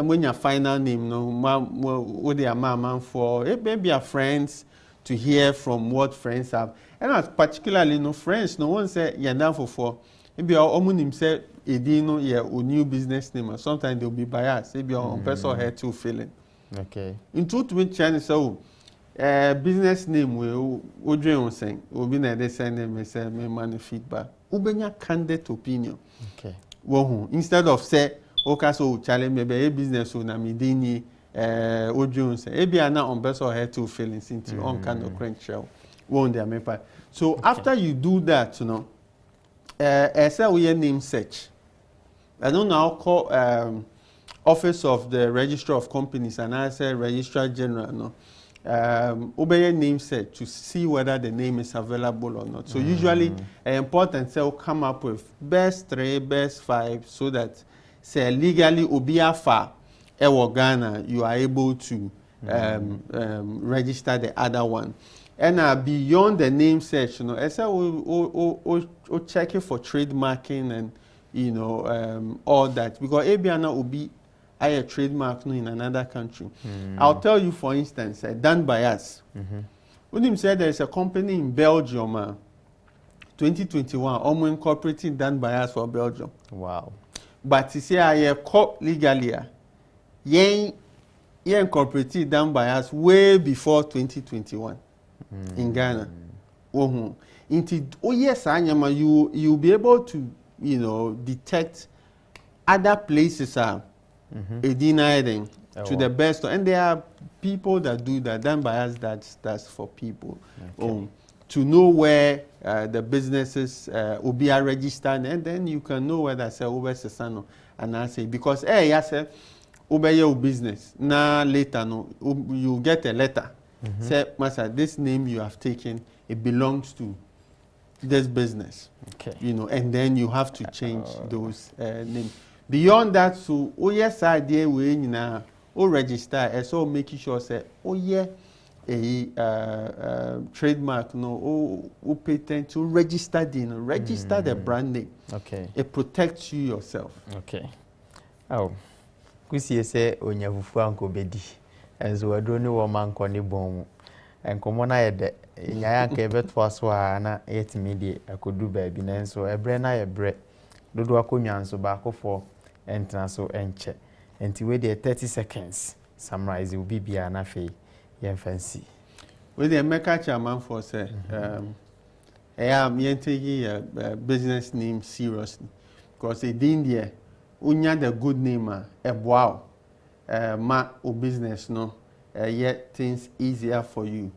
when your final name, no, what they are man for, it may be a friends to hear from what friends have, and as particularly no friends, no one say you're down for. Maybe our own say, no, yeah, or new business name, or sometimes they'll be biased. Maybe our person had to feeling. Okay. In truth, which channel so business name will Odrion saying, will be there, they send them a say, money feedback. Ubenya candid opinion. Okay. Well, instead of say, okay, so challenge maybe a business owner, me dini, Odrion say, maybe I'm not on person had to feelings into on kind of crank shell. Won't they make part? So after you do that, you know, say we name search. I don't now call Office of the Registrar of Companies and I say Registrar General, no. Obey name search to see whether the name is available or not. So usually important say come up with best 3, best 5 so that say legally obiafa Ghana you are able to register the other one. And beyond the name search, you know, I say we check it for trademarking and you know all that because Abiana will be a trademark in another country. I'll tell you, for instance, done by us. When him said there is a company in Belgium, 2021, almost incorporating done by us for Belgium. Wow. But you say I caught legally, yeah, incorporated done by us way before 2021 in Ghana. Oh yes, you'll be able to, you know, detect other places are. To the best, and there are people that do that. Done by us, that's for people to know where the businesses will be registered, and then you can know whether say over Sesano and I say because yes, obey your business. Now later no, you get a letter. Say, Master, this name you have taken, it belongs to this business. Okay. You know, and then you have to change those names. Beyond that, so yes, idea we now register, so making sure say a trademark no patent to register the brand name. Okay. It protects you yourself. Okay. Oh, kusi say onyafufu anko bedi. Enzo wadroni wo manko ni bomu. Enkomo na yede nyaya nka ebeto aso a na yetimi die akodu baabi na enso ebre na yebre dodo akonwa nso ba akofo entra so enche enti we dey 30 seconds summarize will be bia na fe yen fancy we dey make a chairman for say I am taking a business name seriously because in India unya the good name wow ma o business no yet things easier for you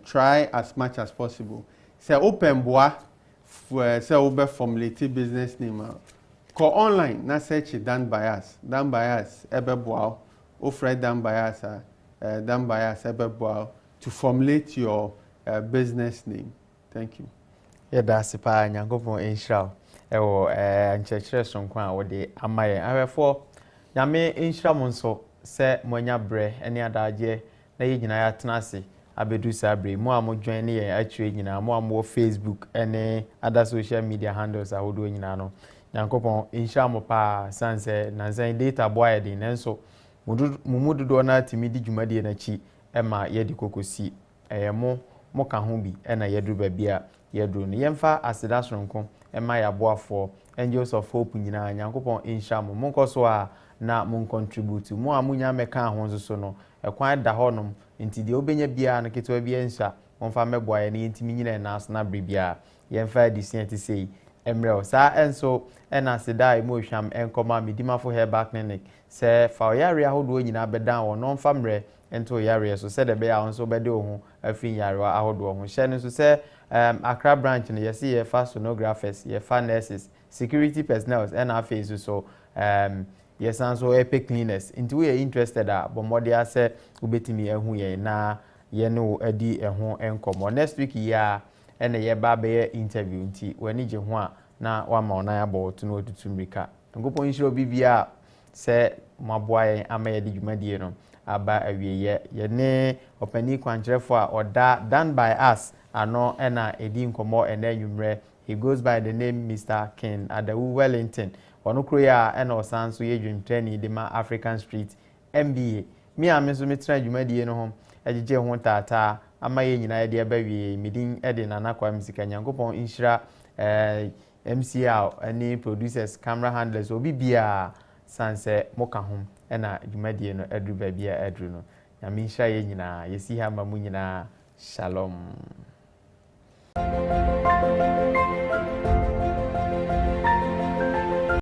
try as much as possible say open bois for say obe formulate business name go online na search done by us ebe bois offer done by us ebe bois to formulate your business name. Thank you. Yeah, that's pa nyankopon enhira ewo nchechire sonko a wo de amaye awefo nyame enhira mo nso se monya bre ene adaje na ye nyina ya tenase abedu sabre mo a mo join ne ye atwe nyina mo a mo Facebook ene other social media handles ahodo nyina no nyankopon enhira mo pa sanse na zan data boy de nenso mumududo na timidi dwumade na chi ema ye de kokosi mo ka ho bi ena yedu ba bia yedu ne yemfa aseda sonko ema ya boafo angels of hope nyina nyankopon enhira mo nkoso a na mo contribute mo amunya meka ho nso so no ekwan da honom nti de obenya bia na ketewa bia nsa wonfa meboa ye ne ntimi nyina na asna brebia yemfa disenti sei emrel sa enso ena aseda emo hwam enkoma medimafo herbal clinic se fa oyare ahodo nyina bedan wo no mfa mre ento yare so se de be ya nso bede ohu afin yare ahodo ho hye ne so se Accra branch ne yesi ye fa sonographers ye fa nurses security personnel and afezu so yes and so epic cleaners into we are interested bomode ase ubetimi ehu ye na ye no edi ehu enkomo next week ya ene ye ba be interview nti wani je ho a na wa ma ona abo to no tutu mrika ngopon nhiro bibia se maboa yen ama ye de dwumadie no aba awieye ye ne opani kwankyerefo a oda done by us ano ena edi nkomo ena nwumre. He goes by the name Mr. Ken Adawu Wellington. Onukro ya ena osanso ye dwumtreni de ma African Street MBA. Mi a me so metra dwumadie no ho ejeje ho tata ama ye nyina ye de abawie midin ede nana kwa msika nyankopon inshira MCA any producers camera handlers obi bia sanse moka ho ena dwumadie no edru ba bia edru no nyame inshira ye nyina yesi ha ma mu nyina shalom.